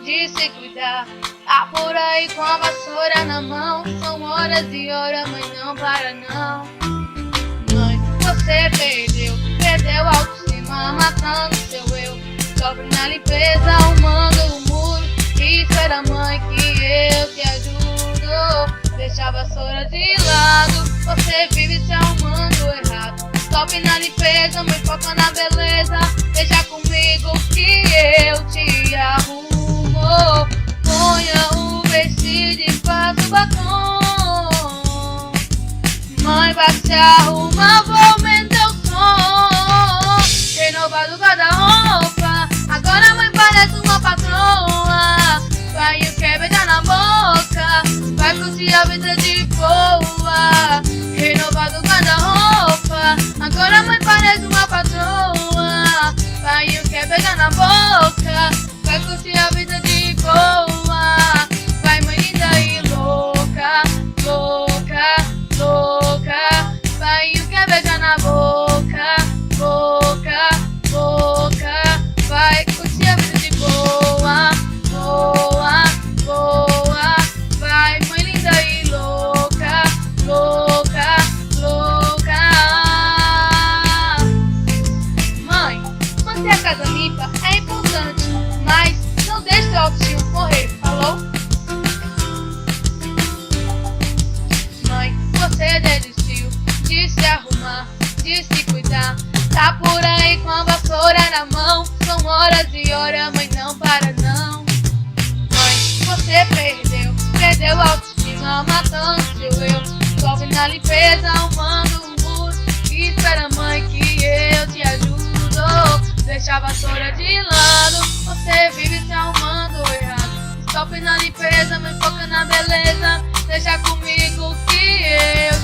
de se cuidar. Tá por aí com a vassoura na mão. São horas e horas, mãe, não para não. Mãe, você perdeu a autoestima, matando seu eu. Sofre na limpeza, arrumando o muro. E espera, mãe, que eu te ajudo. Deixa a vassoura de lado, você vive se arrumando errado. Top na limpeza, me foca na beleza. Deixa comigo que eu te arrumo. Ponha o vestido e faça o batom. Mãe, vai se arrumar, vou aumentar o som. Renovado guarda-roupa, agora a mãe parece uma patroa. Vai o que beijar na boca, vai curtir a vida de boa. Renovado guarda-roupa, agora a mãe parece uma patroa. Vai o que beijar na boca, vai curtir a vida de boa. Vai, mãe linda e louca, louca, louca. Vai o que beijar na boca, boca, boca. Vai curtir a vida de boa, boa, boa. Vai, mãe linda e louca, louca, louca. Mãe, manter a casa limpa é importante, mas não deixe seu autoestima morrer, falou? Mãe, você desistiu de se arrumar, de se cuidar. Tá por aí com a vassoura na mão. São horas e horas, mãe, não para não. Mãe, você perdeu a autoestima, matando seu eu. Sofre na limpeza, arrumando um muro. E espera, mãe, que eu te ajudo. Deixa a vassoura de lado, você vive se arrumando errado. Stop na limpeza, me foca na beleza. Deixa comigo que eu